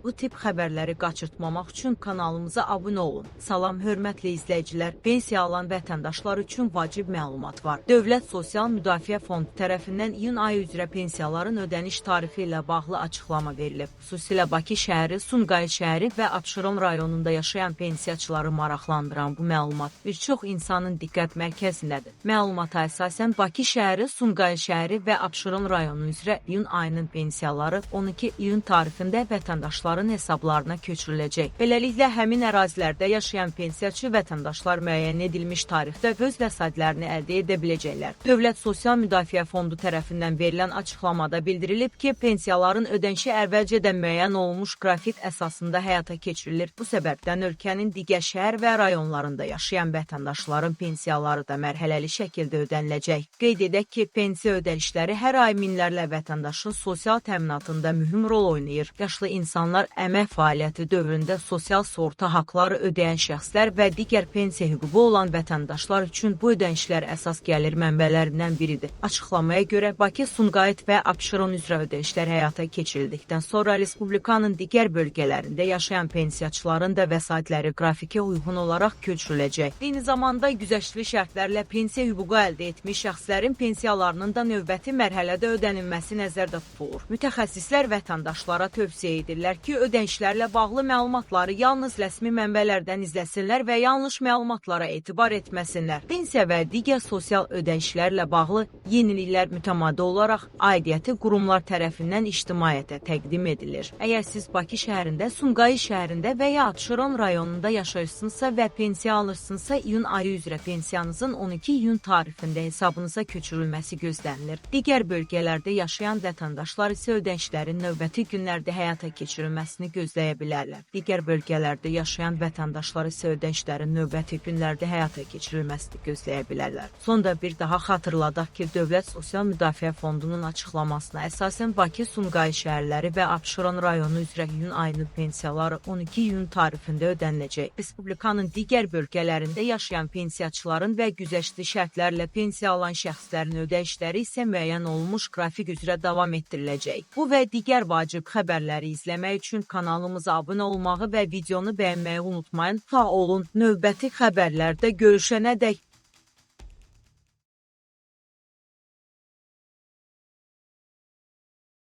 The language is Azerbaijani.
Bu tip xəbərləri qaçırtmamaq üçün kanalımıza abunə olun. Salam, hörmətli izləyicilər. Pensiya alan vətəndaşlar üçün vacib məlumat var. Dövlət Sosial Müdafiə Fondu tərəfindən iyun ayı üzrə pensiyaların ödəniş tarifi ilə bağlı açıqlama verilib. Xüsusilə Bakı şəhəri, Sumqayıt şəhəri və Abşeron rayonunda yaşayan pensiyaçıları maraqlandıran bu məlumat bir çox insanın diqqət mərkəzindədir. Məlumata əsasən Bakı şəhəri, Sumqayıt şəhəri və Abşeron rayonu üzrə iyun ayının pensiyaları 12 iyun tarixində vətəndaşların hesablarına köçürüləcək. Beləliklə, həmin ərazilərdə yaşayan pensiyaçı vətəndaşlar müəyyən edilmiş tarixdə öz vəsaitlərini əldə edə biləcəklər. Dövlət Sosial Müdafiə Fondu tərəfindən verilən açıqlamada bildirilib ki, pensiyaların ödənişi əvvəlcədən müəyyən olunmuş qrafik əsasında həyata keçirilir. Bu səbəbdən ölkənin digər şəhər və rayonlarında yaşayan vətəndaşların pensiyaları da mərhələli şəkildə ödəniləcək. Qeyd edək ki, pensiya ödənişləri hər ay minlərlə vətəndaşın sosial təminatında mühüm rol oynayır. Yaşlı insanlar əmək fəaliyyəti dövründə sosial sığorta haqları ödəyən şəxslər və digər pensiya hüququ olan vətəndaşlar üçün bu ödənişlər əsas gəlir mənbələrindən biridir. Açıqlamaya görə Bakı, Sumqayıt və Abşeron üzrə ödənişlər həyata keçirildikdən sonra Respublikanın digər bölgələrində yaşayan pensiyaçıların da vəsaitləri qrafikə uyğun olaraq köçürüləcək. Eyni zamanda güzəştli şərtlərlə pensiya hüququ əldə etmiş şəxslərin pensiyalarının da növbəti mərhələdə ödənilməsi nəzərdə tutulur. Mütəxəssislər vətəndaşlara tövsiyə edirlər ki, ödənişlərlə bağlı məlumatları yalnız rəsmi mənbələrdən izləsinlər və yanlış məlumatlara etibar etməsinlər. Pensiya və digər sosial ödənişlərlə bağlı yeniliklər mütəmadi olaraq aidiyyəti qurumlar tərəfindən ictimaiyyətə təqdim edilir. Əgər siz Bakı şəhərində, Sumqayıt şəhərində və ya Abşeron rayonunda yaşayırsınızsa və pensiya alırsınızsa, iyun ayı üzrə pensiyanızın 12 iyun tarixində hesabınıza köçürülməsi gözlənilir. Digər bölgələrdə yaşayan vətəndaşlar isə ödənişlərin növbəti günlərdə həyata keçirilməsini gözləyə bilərlər. Digər bölgələrdə yaşayan vətəndaşlar isə ödənişlərin növbəti günlərdə həyata keçirilməsini gözləyə bilərlər. Sonda bir daha xatırladaq ki, Dövlət Sosial Müdafiə Fondunun açıqlamasına əsasən Bakı, Sumqayıt şəhərləri və Abşeron rayonu üzrə iyun ayının pensiyaları 12 iyun tarixində ödəniləcək. Respublikanın digər bölgələrində yaşayan pensiyaçıların və güzəştli şərtlərlə pensiya alan şəxslərin ödənişləri isə müəyyən olunmuş qrafik üzrə davam etdiriləcək. Bu və digər vacib xəbərləri izləmək üçün kanalımıza abunə olmağı və videonu bəyənməyi unutmayın. Sağ olun, növbəti xəbərlərdə görüşənədək